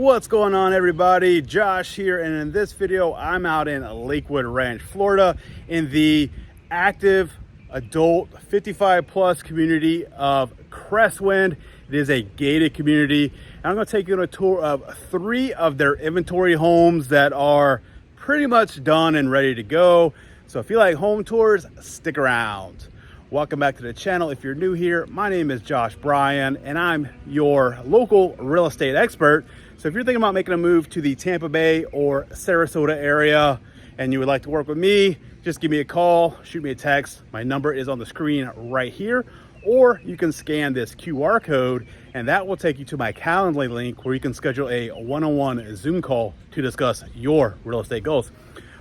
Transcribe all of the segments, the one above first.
What's going on, everybody? Josh here, and in this video I'm out in Lakewood Ranch, Florida, in the active adult 55 plus community of Cresswind. It is a gated community, and I'm going to take you on a tour of 3 of their inventory homes that are pretty much done and ready to go. So if you like home tours, stick around. Welcome back to the channel. If you're new here, my name is Josh Bryan, and I'm your local real estate expert. So if you're thinking about making a move to the Tampa Bay or Sarasota area and you would like to work with me, just give me a call, shoot me a text. My number is on the screen right here, or you can scan this QR code and that will take you to my Calendly link where you can schedule a one-on-one Zoom call to discuss your real estate goals.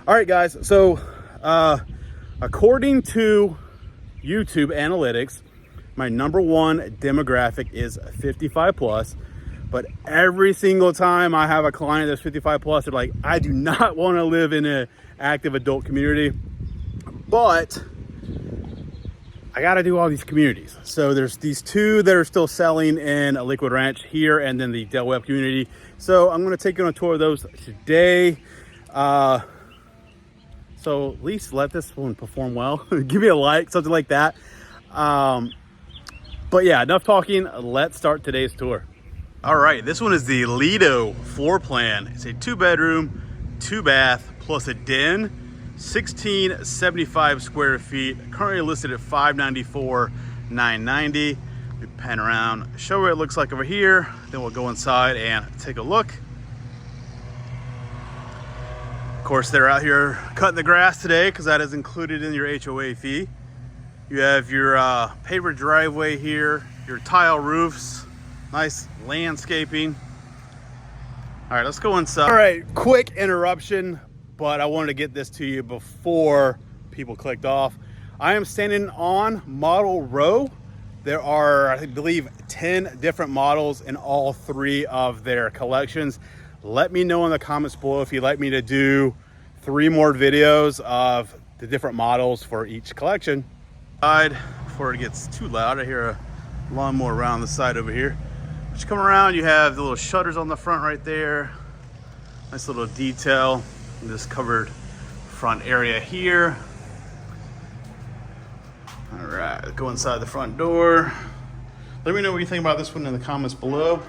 All right, guys. So according to YouTube analytics, my number one demographic is 55 plus. But every single time I have a client that's 55 plus, they're like, I do not want to live in an active adult community, but I got to do all these communities. So there's these 2 that are still selling in Lakewood Ranch here, and then the Del Webb community. So I'm going to take you on a tour of those today. So at least let this one perform well. Give me a like, something like that. But yeah, enough talking. Let's start today's tour. All right, this one is the Lido floor plan. It's a 2-bedroom, 2-bath, plus a den, 1675 square feet, currently listed at $594,990. We pan around, show what it looks like over here, then we'll go inside and take a look. Of course, they're out here cutting the grass today because that is included in your HOA fee. You have your paver driveway here, your tile roofs, nice landscaping. All right, let's go inside. All right, quick interruption, but I wanted to get this to you before people clicked off. I am standing on model row. There are, I believe, 10 different models in all 3 of their collections. Let me know in the comments below if you'd like me to do 3 more videos of the different models for each collection. Before it gets too loud, I hear a lawnmower around the side over here. Just come around, you have the little shutters on the front right there. Nice little detail in this covered front area here. All right, go inside the front door. Let me know what you think about this one in the comments below.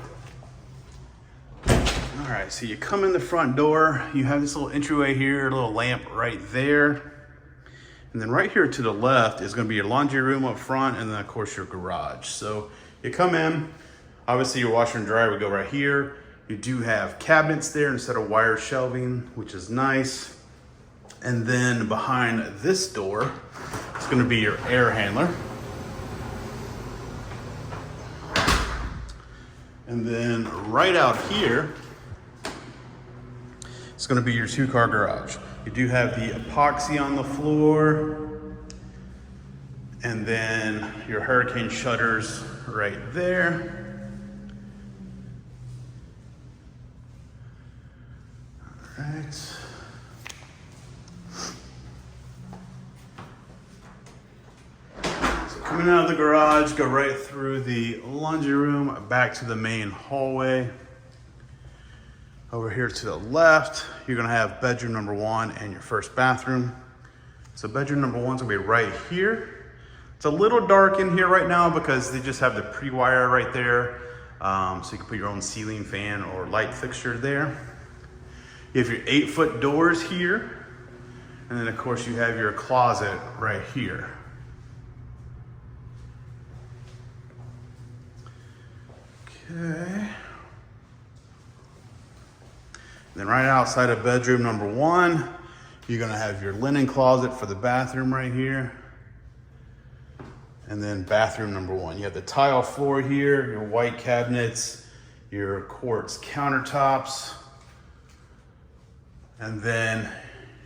All right, so you come in the front door, you have this little entryway here, a little lamp right there. And then right here to the left is gonna be your laundry room up front, and then of course your garage. So you come in, obviously your washer and dryer would go right here. You do have cabinets there instead of wire shelving, which is nice. And then behind this door, it's gonna be your air handler. And then right out here, it's gonna be your 2-car garage. You do have the epoxy on the floor, and then your hurricane shutters right there. All right. So coming out of the garage, go right through the laundry room, back to the main hallway. Over here to the left, you're gonna have bedroom number 1 and your first bathroom. So bedroom number 1's gonna be right here. It's a little dark in here right now because they just have the pre-wire right there. So you can put your own ceiling fan or light fixture there. You have your 8-foot doors here. And then of course you have your closet right here. Okay. Then right outside of bedroom number 1, you're gonna have your linen closet for the bathroom right here. And then bathroom number 1. You have the tile floor here, your white cabinets, your quartz countertops, and then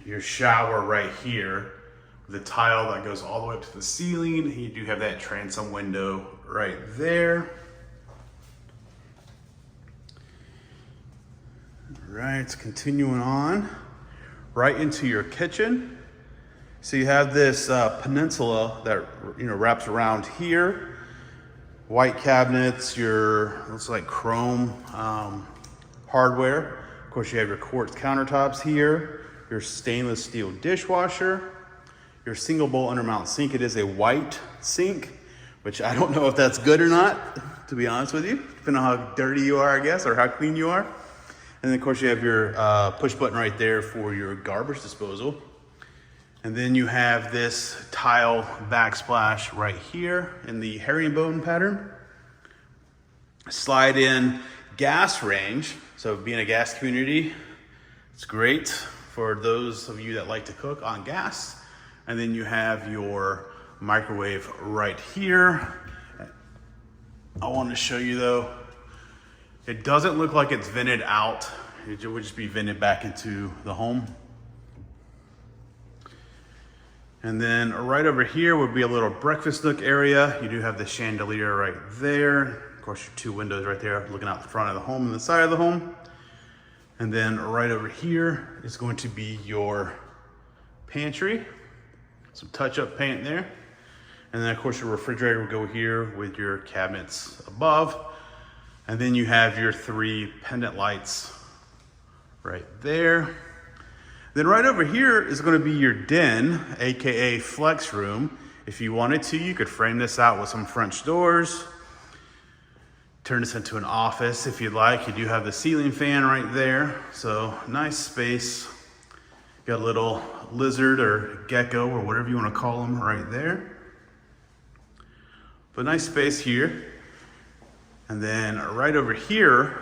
your shower right here. The tile that goes all the way up to the ceiling. You do have that transom window right there. Right, continuing on, right into your kitchen. So you have this peninsula that wraps around here. White cabinets, your looks like chrome hardware. Of course, you have your quartz countertops here, your stainless steel dishwasher, your single bowl undermount sink. It is a white sink, which I don't know if that's good or not, to be honest with you, depending on how dirty you are, I guess, or how clean you are. And then of course you have your push button right there for your garbage disposal. And then you have this tile backsplash right here in the herringbone pattern. Slide in gas range. So being a gas community, it's great for those of you that like to cook on gas. And then you have your microwave right here. I want to show you though, it doesn't look like it's vented out. It would just be vented back into the home. And then right over here would be a little breakfast nook area. You do have the chandelier right there. Of course, your two windows right there looking out the front of the home and the side of the home. And then right over here is going to be your pantry. Some touch-up paint there. And then of course your refrigerator will go here with your cabinets above. And then you have your 3 pendant lights right there. Then right over here is going to be your den, AKA flex room. If you wanted to, you could frame this out with some French doors. Turn this into an office if you'd like. You do have the ceiling fan right there. So nice space. Got a little lizard or gecko or whatever you want to call them right there. But nice space here. And then right over here,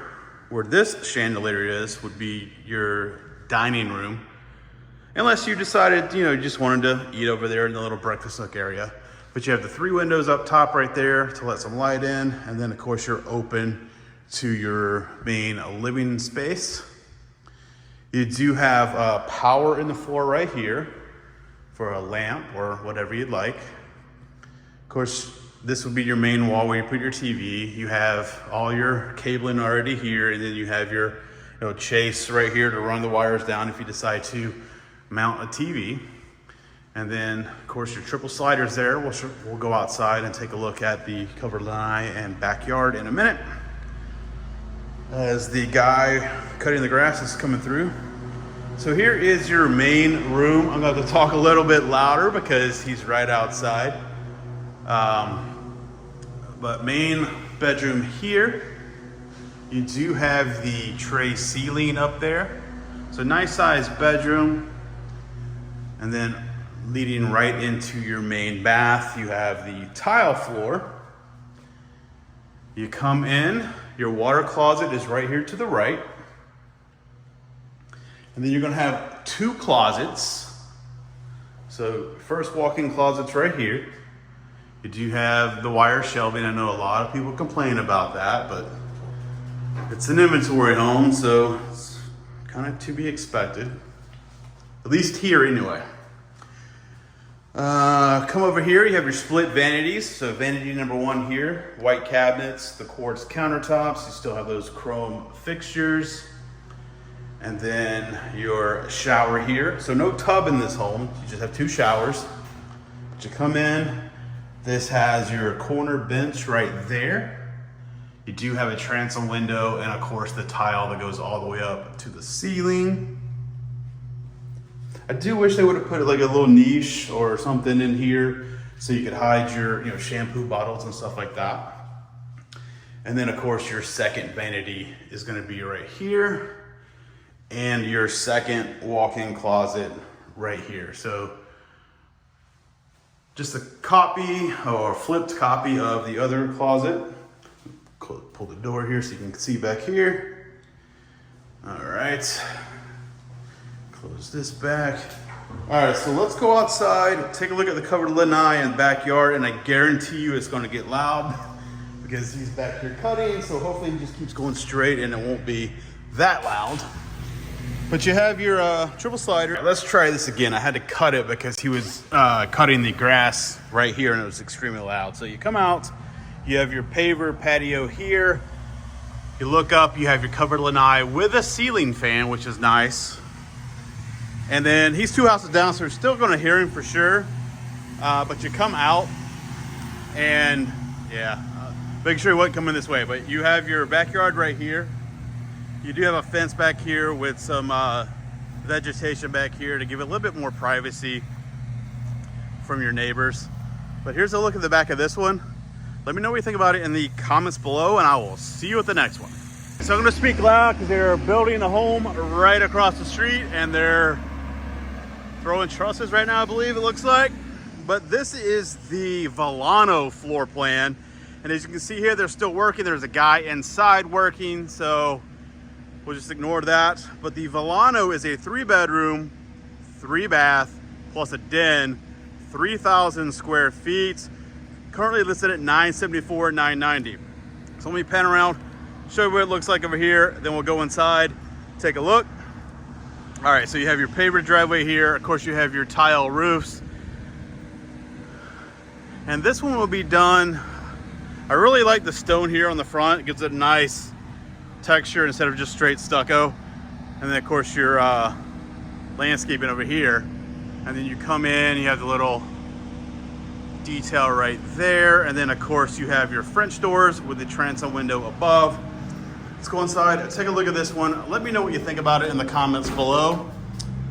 where this chandelier is, would be your dining room. Unless you decided, you just wanted to eat over there in the little breakfast nook area. But you have the 3 windows up top right there to let some light in. And then of course you're open to your main living space. You do have power in the floor right here for a lamp or whatever you'd like. Of course, this would be your main wall where you put your TV. You have all your cabling already here, and then you have your chase right here to run the wires down if you decide to mount a TV. And then, of course, your triple sliders there. We'll go outside and take a look at the covered lanai and backyard in a minute. As the guy cutting the grass is coming through. So here is your main room. I'm going to talk a little bit louder because he's right outside. But main bedroom here. You do have the tray ceiling up there. So nice sized bedroom. And then leading right into your main bath, you have the tile floor. You come in, your water closet is right here to the right. And then you're gonna have 2 closets. So first walk-in closet's right here. You do have the wire shelving. I know a lot of people complain about that, but it's an inventory home, so it's kind of to be expected. At least here anyway. Come over here, you have your split vanities. So vanity number 1 here, white cabinets, the quartz countertops. You still have those chrome fixtures. And then your shower here. So no tub in this home, you just have 2 showers. But you come in, this has your corner bench right there. You do have a transom window and of course the tile that goes all the way up to the ceiling. I do wish they would have put like a little niche or something in here so you could hide your shampoo bottles and stuff like that. And then of course your second vanity is going to be right here, and your second walk-in closet right here. So just a copy or flipped copy of the other closet. Pull the door here so you can see back here. All right. Close this back. All right, so let's go outside, take a look at the covered lanai and backyard, and I guarantee you it's gonna get loud because he's back here cutting, so hopefully he just keeps going straight and it won't be that loud. But you have your triple slider. Let's try this again. I had to cut it because he was cutting the grass right here and it was extremely loud. So you come out, you have your paver patio here. You look up, you have your covered lanai with a ceiling fan, which is nice. And then he's 2 houses down, so you're still gonna hear him for sure. But you come out and make sure he wasn't coming this way. But you have your backyard right here. You do have a fence back here with some vegetation back here to give it a little bit more privacy from your neighbors. But here's a look at the back of this one. Let me know what you think about it in the comments below, and I will see you at the next one. So I'm gonna speak loud because they're building a home right across the street and they're throwing trusses right now, I believe it looks like. But this is the Volcano floor plan. And as you can see here, they're still working. There's a guy inside working, so we'll just ignore that. But the Volcano is a 3-bedroom, 3-bath, plus a den, 3,000 square feet. Currently listed at $974, $990. So let me pan around, show you what it looks like over here. Then we'll go inside, take a look. All right, so you have your pavered driveway here. Of course, you have your tile roofs. And this one will be done. I really like the stone here on the front. It gives it a nice texture instead of just straight stucco. And then of course your landscaping over here. And then you come in, you have the little detail right there. And then of course you have your French doors with the transom window above. Let's go inside, take a look at this one. Let me know what you think about it in the comments below.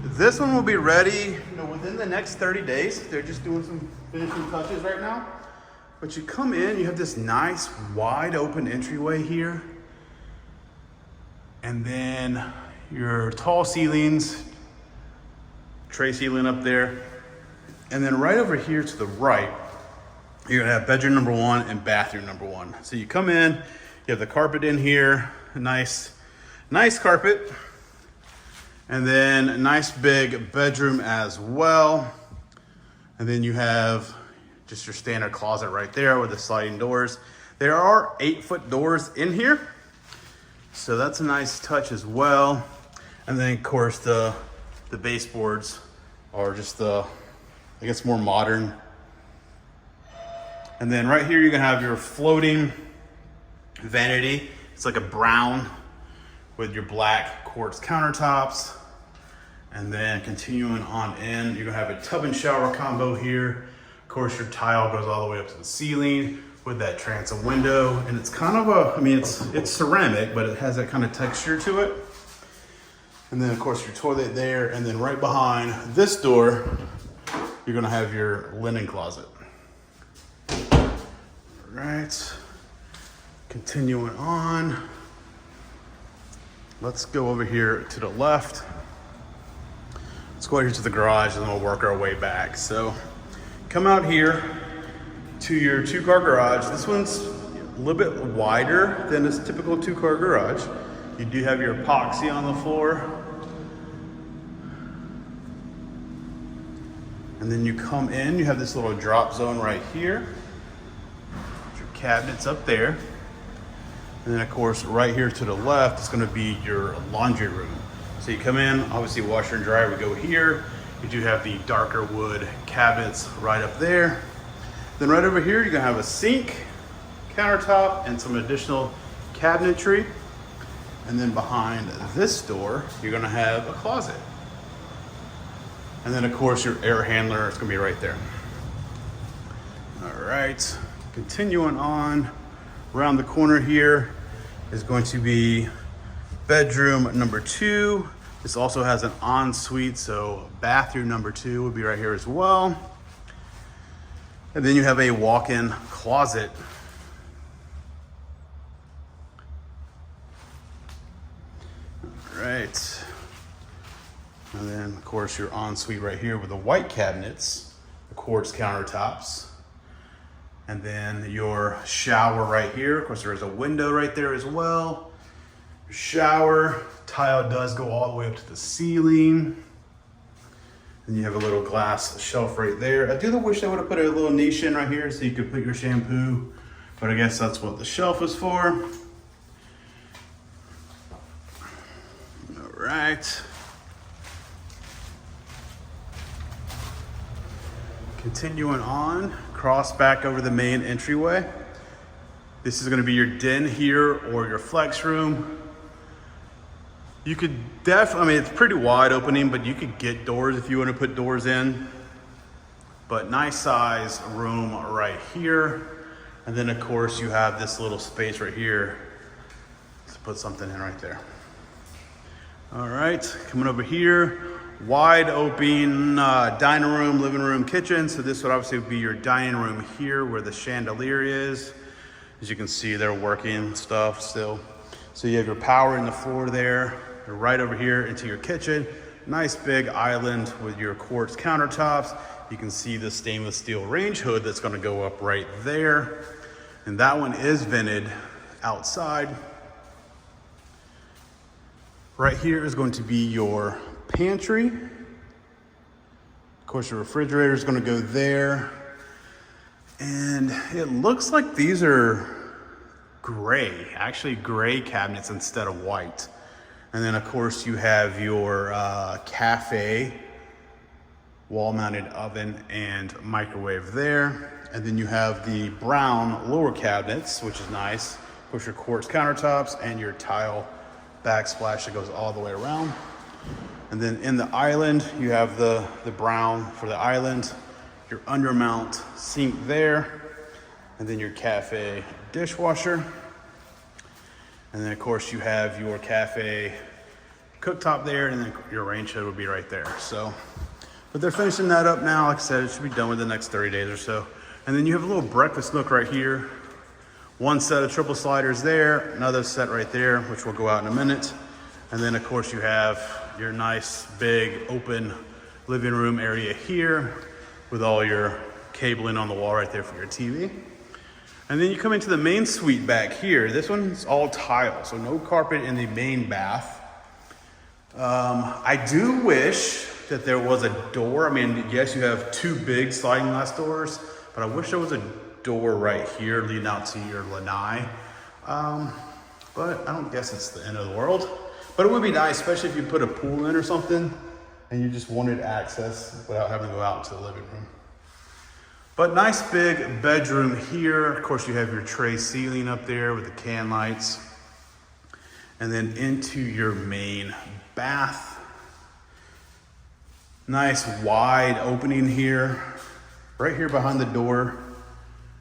This one will be ready, within the next 30 days. They're just doing some finishing touches right now. But you come in, you have this nice wide open entryway here. And then your tall ceilings, tray ceiling up there. And then right over here to the right, you're gonna have bedroom number 1 and bathroom number 1. So you come in, you have the carpet in here, a nice carpet. And then a nice big bedroom as well. And then you have just your standard closet right there with the sliding doors. There are 8-foot doors in here. So that's a nice touch as well. And then of course the baseboards are just I guess more modern. And then right here you're gonna have your floating vanity. It's like a brown with your black quartz countertops. And then continuing on in, you're gonna have a tub and shower combo here. Of course, your tile goes all the way up to the ceiling with that transom window. And it's kind of it's ceramic, but it has that kind of texture to it. And then of course your toilet there. And then right behind this door, you're gonna have your linen closet. All right, continuing on. Let's go over here to the left. Let's go over here to the garage and then we'll work our way back. So come out here to your 2-car garage. This one's a little bit wider than this typical 2-car garage. You do have your epoxy on the floor. And then you come in, you have this little drop zone right here. Your cabinets up there. And then of course, right here to the left is gonna be your laundry room. So you come in, obviously washer and dryer would go here. You do have the darker wood cabinets right up there. Then right over here, you're gonna have a sink, countertop, and some additional cabinetry. And then behind this door, you're gonna have a closet. And then of course, your air handler is gonna be right there. All right, continuing on. Around the corner here is going to be bedroom number 2. This also has an ensuite, so bathroom number 2 would be right here as well. And then you have a walk-in closet. All right. And then of course your ensuite right here with the white cabinets, the quartz countertops. And then your shower right here. Of course, there is a window right there as well. Your shower, tile does go all the way up to the ceiling. And you have a little glass shelf right there. I do wish they would have put a little niche in right here so you could put your shampoo, but I guess that's what the shelf is for. All right. Continuing on, cross back over the main entryway. This is gonna be your den here or your flex room. You could definitely, it's pretty wide opening, but you could get doors if you want to put doors in. But nice size room right here. And then of course you have this little space right here to put something in right there. All right, coming over here, wide open dining room, living room, kitchen. So this would obviously be your dining room here where the chandelier is. As you can see, they're working stuff still. So you have your power in the floor there. You're right over here into your kitchen. Nice big island with your quartz countertops. You can see the stainless steel range hood that's gonna go up right there. And that one is vented outside. Right here is going to be your pantry. Of course, your refrigerator is going to go there. And it looks like these are gray, actually gray cabinets instead of white. And then of course you have your cafe, wall-mounted oven and microwave there. And then you have the brown lower cabinets, which is nice. Of course, your quartz countertops and your tile backsplash that goes all the way around. And then in the island, you have the brown for the island, your undermount sink there, and then your cafe dishwasher. And then of course you have your cafe cooktop there, and then your range hood would be right there. So, but they're finishing that up now. Like I said, it should be done within the next 30 days or so. And then you have a little breakfast nook right here. One set of triple sliders there, another set right there, which will go out in a minute. And then of course you have your nice big open living room area here with all your cabling on the wall right there for your TV. And then you come into the main suite back here. This one's all tile, so no carpet in the main bath. I do wish that there was a door. I mean, yes, you have two big sliding glass doors, but I wish there was a door right here leading out to your lanai. But I don't guess it's the end of the world. But it would be nice, especially if you put a pool in or something and you just wanted access without having to go out into the living room. But nice big bedroom here. Of course, you have your tray ceiling up there with the can lights. And then into your main bath. Nice wide opening here. Right here behind the door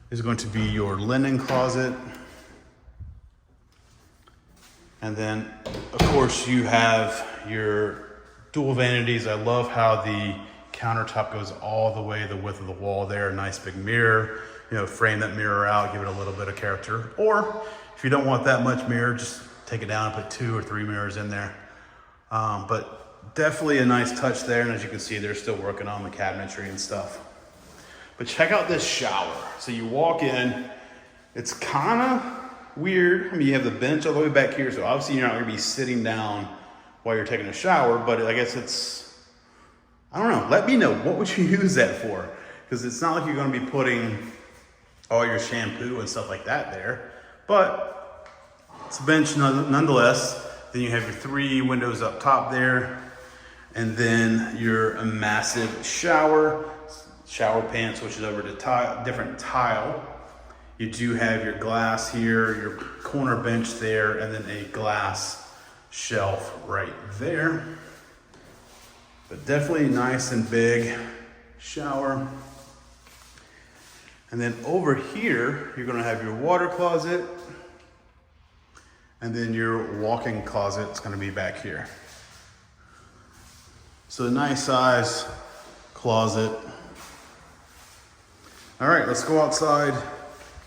is going to be your linen closet. And then, of course, you have your dual vanities. I love how the countertop goes all the way the width of the wall there. Nice big mirror, you know, frame that mirror out, give it a little bit of character. Or if you don't want that much mirror, just take it down and put 2 or 3 mirrors in there. But definitely a nice touch there. And as you can see, they're still working on the cabinetry and stuff. But check out this shower. So you walk in, it's kind of weird. I mean, you have the bench all the way back here, so obviously you're not gonna be sitting down while you're taking a shower, but I guess it's, I don't know, let me know, what would you use that for? Because it's not like you're gonna be putting all your shampoo and stuff like that there, but it's a bench nonetheless. Then you have your 3 windows up top there, and then your massive shower pan switches over to different tile. You do have your glass here, your corner bench there, and then a glass shelf right there. But definitely nice and big shower. And then over here, you're gonna have your water closet, and then your walk-in closet is gonna be back here. So a nice size closet. All right, let's go outside,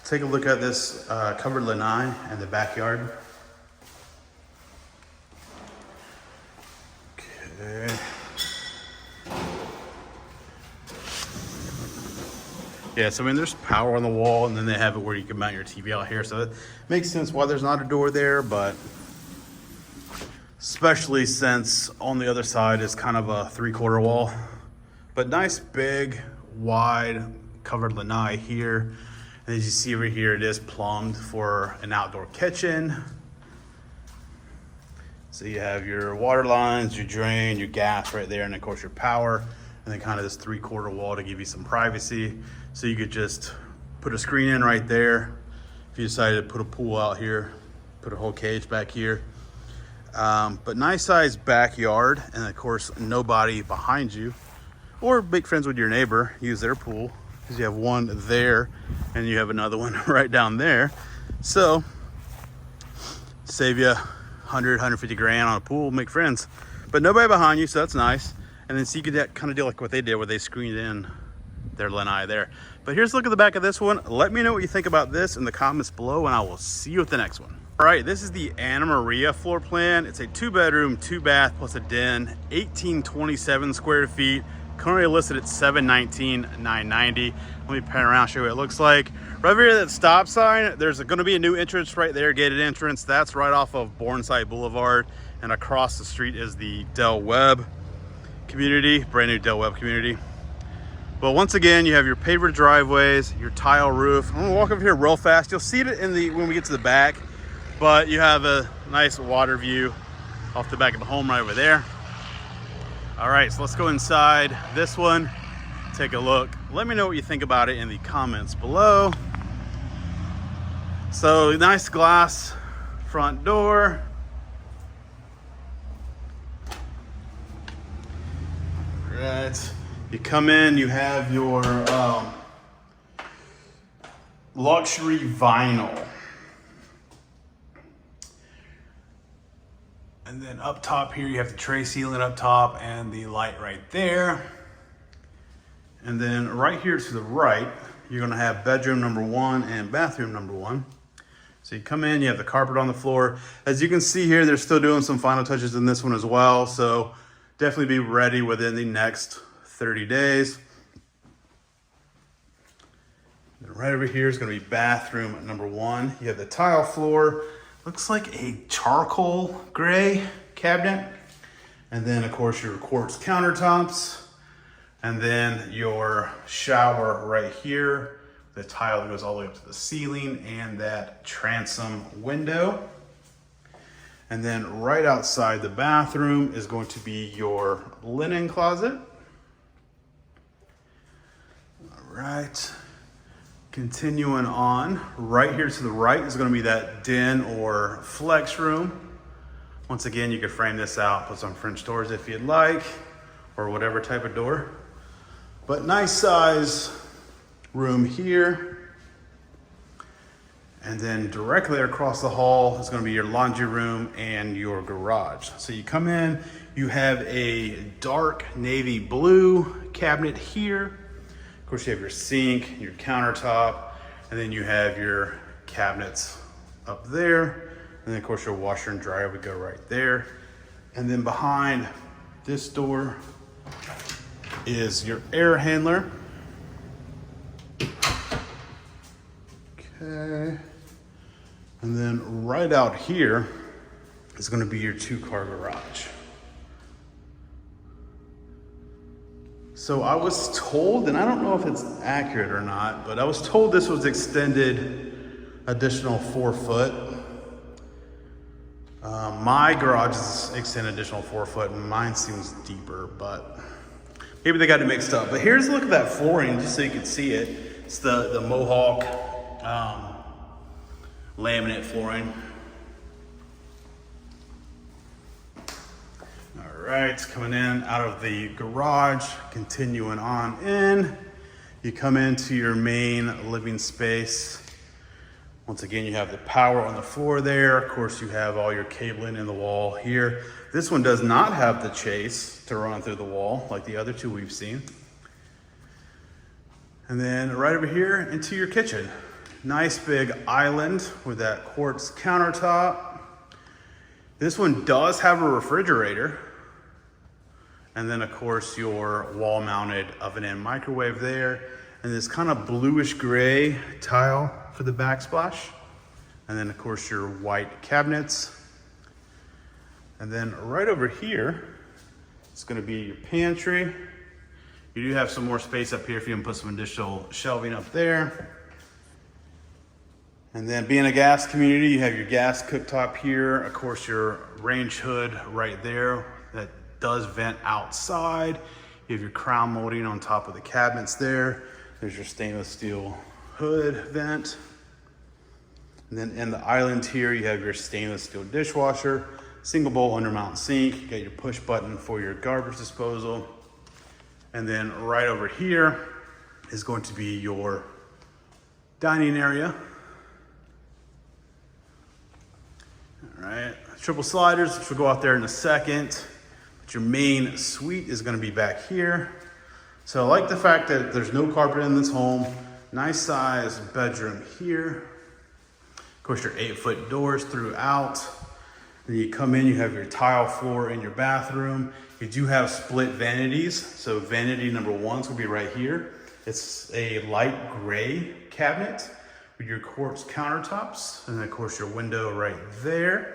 take a look at this covered lanai in the backyard. Okay. Yeah, so I mean, there's power on the wall, and then they have it where you can mount your TV out here. So it makes sense why there's not a door there, but especially since on the other side is kind of a 3/4 wall. But nice, big, wide, covered lanai here. And as you see over here, it is plumbed for an outdoor kitchen. So you have your water lines, your drain, your gas right there, and of course your power, and then kind of this 3/4 wall to give you some privacy. So you could just put a screen in right there. If you decided to put a pool out here, put a whole cage back here. But nice sized backyard, and of course nobody behind you. Or make friends with your neighbor, use their pool, because you have one there and you have another one right down there. So save you 150 grand on a pool, make friends. But nobody behind you, so that's nice. And then so you could kind of do like what they did, where they screened in their lanai there. But here's a look at the back of this one. Let me know what you think about this in the comments below, and I will see you at the next one. All right, this is the Anamaria floor plan. It's a 2-bedroom, 2-bath plus a den, 1827 square feet. Currently listed at $719,990. Let me pan around, show you what it looks like. Right over here, that stop sign, there's going to be a new entrance right there, gated entrance. That's right off of Bourneside Boulevard. And across the street is the Del Webb community, brand new Del Webb community. But once again, you have your paver driveways, your tile roof. I'm gonna walk over here real fast. You'll see it when we get to the back, but you have a nice water view off the back of the home right over there. All right, so let's go inside this one, take a look. Let me know what you think about it in the comments below. So nice glass front door. Right, you come in, you have your luxury vinyl. And then up top here, you have the tray ceiling up top and the light right there. And then right here to the right, you're gonna have bedroom number 1 and bathroom number 1. So you come in, you have the carpet on the floor. As you can see here, they're still doing some final touches in this one as well. So definitely be ready within the next 30 days. And right over here is gonna be bathroom number 1. You have the tile floor. Looks like a charcoal gray cabinet. And then of course your quartz countertops. And then your shower right here. The tile that goes all the way up to the ceiling and that transom window. And then right outside the bathroom is going to be your linen closet. All right. Continuing on, right here to the right is going to be that den or flex room. Once again, you could frame this out, put some French doors if you'd like, or whatever type of door. But nice size room here. And then directly across the hall is going to be your laundry room and your garage. So you come in, you have a dark navy blue cabinet here. Of course, you have your sink, your countertop, and then you have your cabinets up there. And then of course your washer and dryer would go right there. And then behind this door is your air handler. Okay. And then right out here is going to be your 2-car garage. So I was told, and I don't know if it's accurate or not, but I was told this was extended additional 4 foot. My garage is extended additional 4 foot and mine seems deeper, but maybe they got it mixed up. But here's a look at that flooring just so you can see it. It's the Mohawk laminate flooring. All right, coming in out of the garage, continuing on in. You come into your main living space. Once again, you have the power on the floor there. Of course, you have all your cabling in the wall here. This one does not have the chase to run through the wall like the other two we've seen. And then right over here into your kitchen. Nice big island with that quartz countertop. This one does have a refrigerator. And then of course your wall mounted oven and microwave there. And this kind of bluish gray tile for the backsplash. And then of course your white cabinets. And then right over here, it's gonna be your pantry. You do have some more space up here if you can put some additional shelving up there. And then being a gas community, you have your gas cooktop here. Of course, your range hood right there that does vent outside. You have your crown molding on top of the cabinets there. There's your stainless steel hood vent. And then in the island here, you have your stainless steel dishwasher, single bowl undermount sink. You got your push button for your garbage disposal. And then right over here is going to be your dining area. All right, triple sliders, which we'll go out there in a second. But your main suite is gonna be back here. So I like the fact that there's no carpet in this home. Nice size bedroom here. Of course, your 8-foot doors throughout. Then you come in, you have your tile floor in your bathroom. You do have split vanities. So vanity number 1 is gonna be right here. It's a light gray cabinet with your quartz countertops. And then of course your window right there.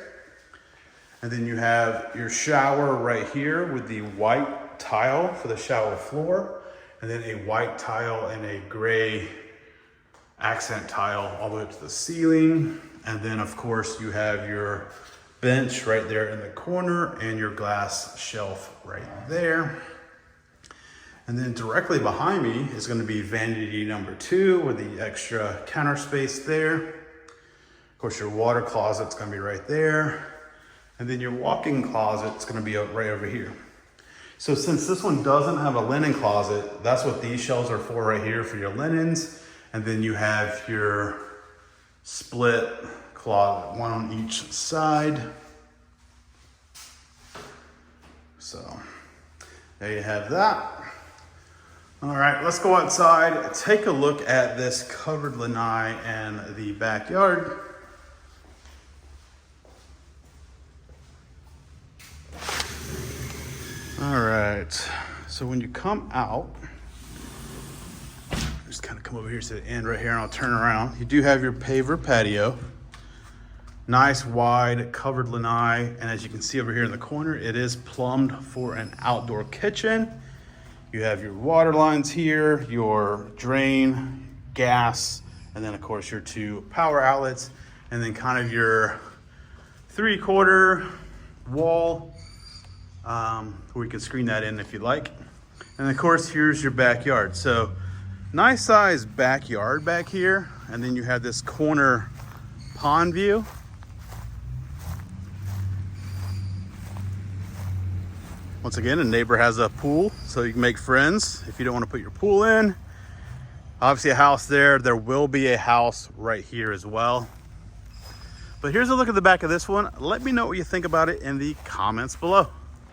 And then you have your shower right here with the white tile for the shower floor. And then a white tile and a gray accent tile all the way up to the ceiling. And then of course you have your bench right there in the corner and your glass shelf right there. And then directly behind me is going to be vanity number 2 with the extra counter space there. Of course, your water closet's going to be right there. And then your walk-in closet's going to be right over here. So since this one doesn't have a linen closet, that's what these shelves are for right here for your linens. And then you have your split closet, one on each side. So there you have that. All right, let's go outside, take a look at this covered lanai and the backyard. All right, so when you come out, just kind of come over here to the end right here and I'll turn around. You do have your paver patio. Nice wide covered lanai, and as you can see over here in the corner, it is plumbed for an outdoor kitchen. You have your water lines here, your drain, gas, and then of course your 2 power outlets, and then kind of your 3/4 wall where you can screen that in if you like. And of course here's your backyard. So nice size backyard back here, and then you have this corner pond view. Once again, a neighbor has a pool, so you can make friends if you don't want to put your pool in. Obviously a house there. There will be a house right here as well. But here's a look at the back of this one. Let me know what you think about it in the comments below.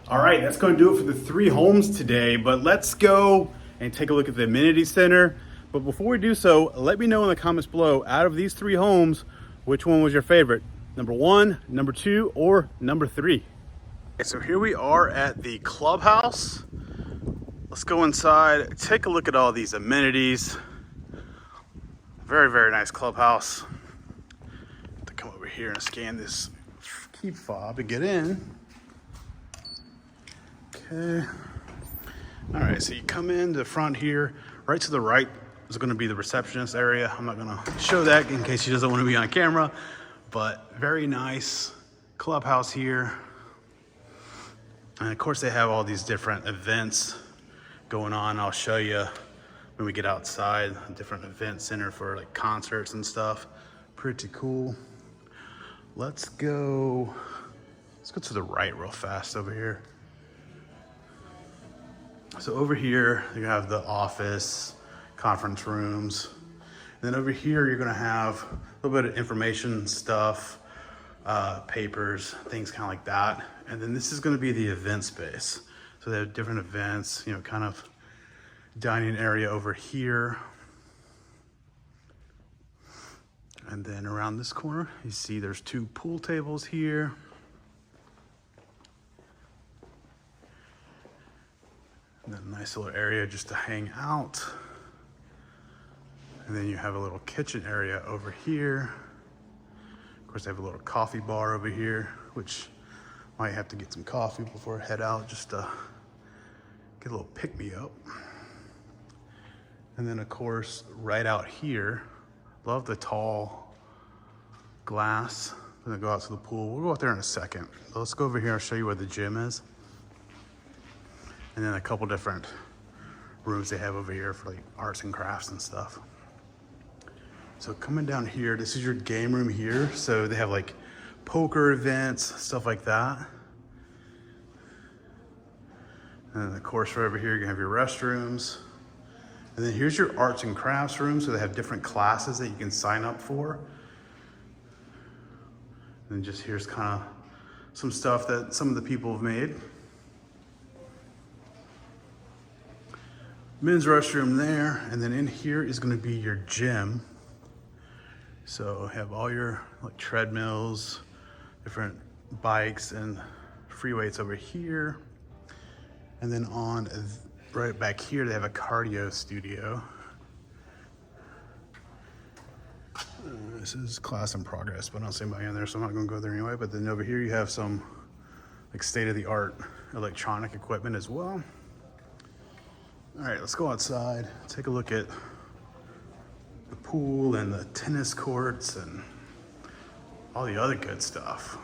All right, that's going to do it for the 3 homes today, but let's go and take a look at the amenity center. But before we do so, let me know in the comments below, out of these 3 homes, which one was your favorite? Number 1, number 2, or number 3? So here we are at the clubhouse. Let's go inside, take a look at all these amenities. Very, very nice clubhouse. To come over here and scan this key fob to get in. Okay. All right, so you come in the front here. Right to the right is going to be the receptionist area. I'm not going to show that in case she doesn't want to be on camera, but very nice clubhouse here. And of course they have all these different events going on. I'll show you when we get outside, a different event center for like concerts and stuff. Pretty cool. Let's go to the right real fast over here. So over here, you have the office, conference rooms. And then over here, you're gonna have a little bit of information stuff, papers, things kind of like that. And then this is gonna be the event space. So they have different events, you know, kind of dining area over here. And then around this corner, you see there's 2 pool tables here. And then a nice little area just to hang out. And then you have a little kitchen area over here. Of course, they have a little coffee bar over here, which might have to get some coffee before I head out, just to get a little pick-me-up. And then of course, right out here, love the tall glass. I'm gonna go out to the pool. We'll go out there in a second. So let's go over here and show you where the gym is. And then a couple different rooms they have over here for like arts and crafts and stuff. So coming down here, this is your game room here. So they have like poker events, stuff like that. And then of course right over here, you're gonna have your restrooms. And then here's your arts and crafts room. So they have different classes that you can sign up for. And then just here's kind of some stuff that some of the people have made. Men's restroom there, and then in here is going to be your gym. So have all your like treadmills, different bikes and free weights over here. And then on right back here, they have a cardio studio. This is class in progress, but I don't see anybody in there, so I'm not gonna go there anyway. But then over here you have some like state-of-the-art electronic equipment as well. All right, let's go outside, take a look at the pool and the tennis courts and all the other good stuff.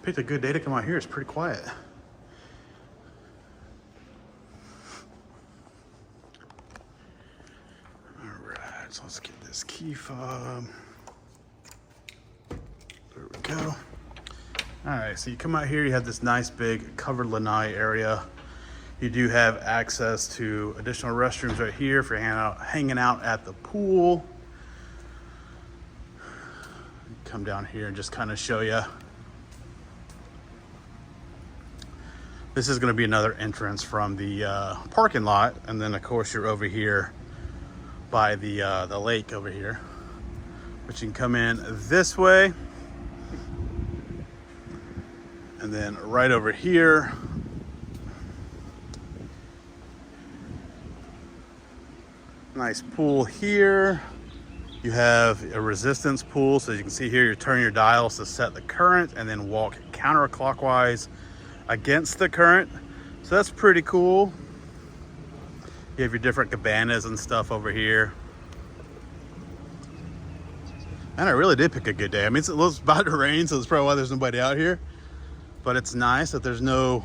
Picked a good day to come out here. It's pretty quiet. All right, so let's get this key fob. There we go. All right, so you come out here, you have this nice big covered lanai area. You do have access to additional restrooms right here if you're hanging out at the pool. Come down here and just kind of show you. This is going to be another entrance from the parking lot, and then of course you're over here by the lake over here, but you can come in this way, and then right over here, nice pool here. You have a resistance pool, so as you can see here, you turn your dials to set the current and then walk counterclockwise against the current. So that's pretty cool. You have your different cabanas and stuff over here. And I really did pick a good day. I mean, it's about to rain, so that's probably why there's nobody out here. But it's nice that there's no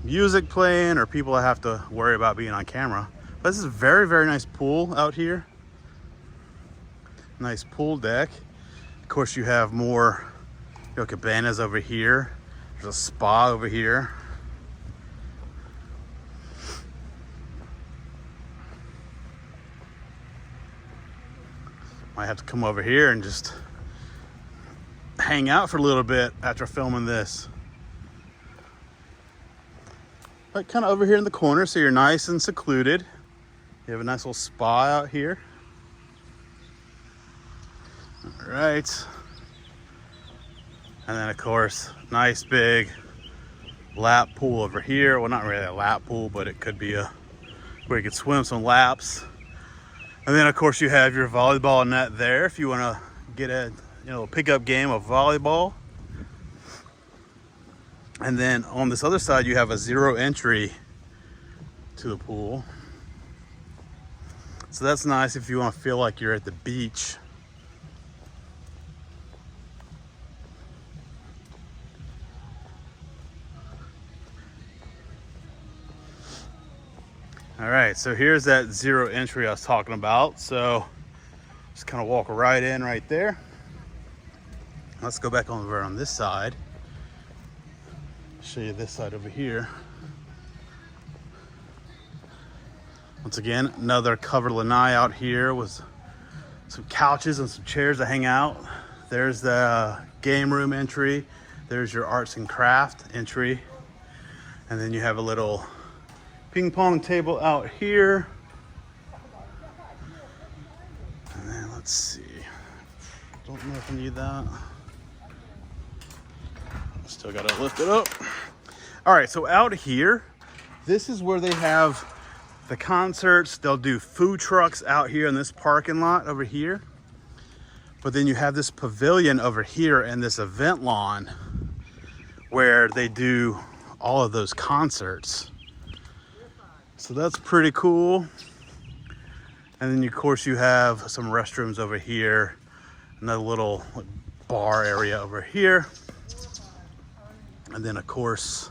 music playing or people that have to worry about being on camera. But this is a very, very nice pool out here. Nice pool deck. Of course, you have more cabanas over here. There's a spa over here. Might have to come over here and just hang out for a little bit after filming this. But kind of over here in the corner, so you're nice and secluded. You have a nice little spa out here. All right. And then of course, nice big lap pool over here. Well, not really a lap pool, but it could be where you could swim some laps. And then of course you have your volleyball net there if you want to get a pickup game of volleyball. And then on this other side you have a zero entry to the pool. So that's nice if you want to feel like you're at the beach. All right, so here's that zero entry I was talking about. So just kind of walk right in right there. Let's go back over on this side. Show you this side over here. Once again, another covered lanai out here with some couches and some chairs to hang out. There's the game room entry. There's your arts and craft entry. And then you have a little ping pong table out here. And then let's see. Don't know if I need that. Still gotta lift it up. All right, so out here, this is where they have the concerts. They'll do food trucks out here in this parking lot over here. But then you have this pavilion over here and this event lawn where they do all of those concerts. So that's pretty cool. And then of course you have some restrooms over here, another little bar area over here. And then of course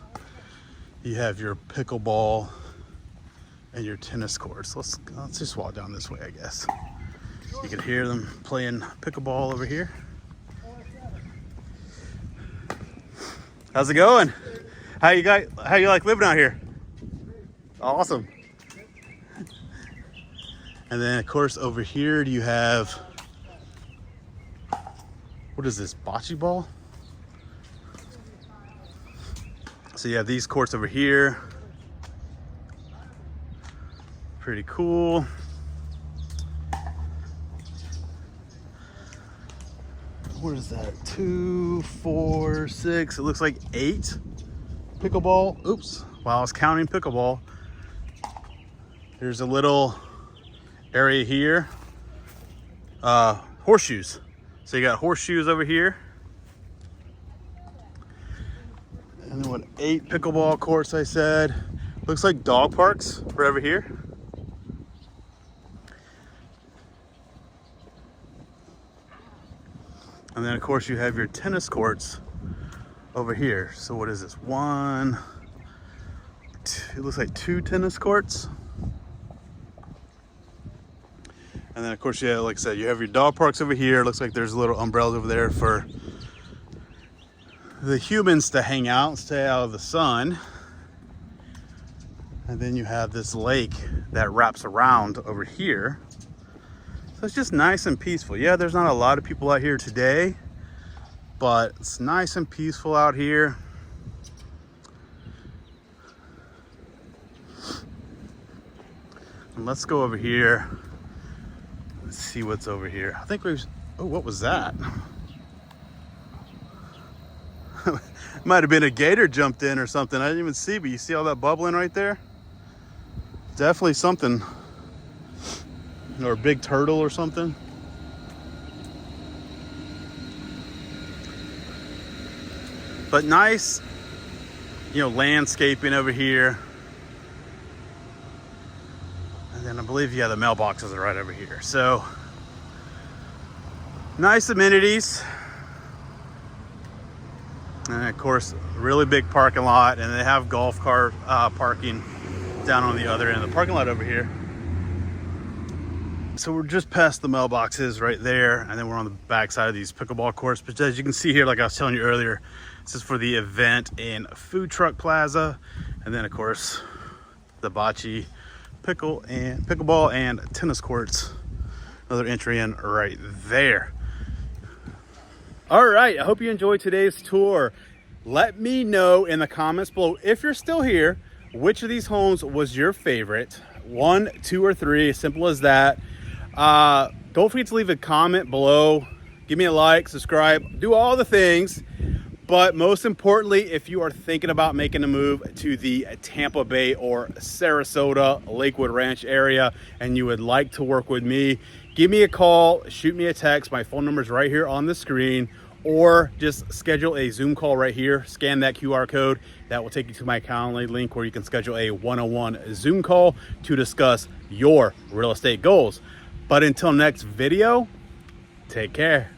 you have your pickleball and your tennis courts. Let's just walk down this way, I guess. You can hear them playing pickleball over here. How's it going? How you like living out here? Awesome. And then of course over here you have what is this, bocce ball? So you have these courts over here. Pretty cool. What is that? 2, 4, 6. It looks like 8 pickleball. Oops. While I was counting pickleball. There's a little area here. Horseshoes. So you got horseshoes over here. And then what, 8 pickleball courts I said. Looks like dog parks right over here. And then of course you have your tennis courts over here. So what is this? 1, 2, it looks like 2 tennis courts. And then of course, yeah, like I said, you have your dog parks over here. Looks like there's little umbrellas over there for the humans to hang out and stay out of the sun. And then you have this lake that wraps around over here. So it's just nice and peaceful. Yeah, there's not a lot of people out here today, but it's nice and peaceful out here. And let's go over here. Let's see what's over here. I think we've, oh, what was that? Might have been a gator jumped in or something. I didn't even see, but you see all that bubbling right there? Definitely something. Or a big turtle or something. But nice, you know, landscaping over here. And then I believe, yeah, the mailboxes are right over here. So nice amenities. And of course, really big parking lot, and they have golf cart parking down on the other end of the parking lot over here. So we're just past the mailboxes right there, and then we're on the back side of these pickleball courts. But as you can see here, like I was telling you earlier, this is for the event and food truck plaza. And then of course, the bocce, pickleball and tennis courts. Another entry in right there. All right, I hope you enjoyed today's tour. Let me know in the comments below, if you're still here, which of these homes was your favorite? 1, 2, or 3, simple as that. Don't forget to leave a comment below. Give me a like, subscribe, do all the things. But most importantly, if you are thinking about making a move to the Tampa Bay or Sarasota, Lakewood Ranch area, and you would like to work with me, give me a call, shoot me a text. My phone number is right here on the screen, or just schedule a Zoom call right here. Scan that QR code. That will take you to my Calendly link where you can schedule a one-on-one Zoom call to discuss your real estate goals. But until next video, take care.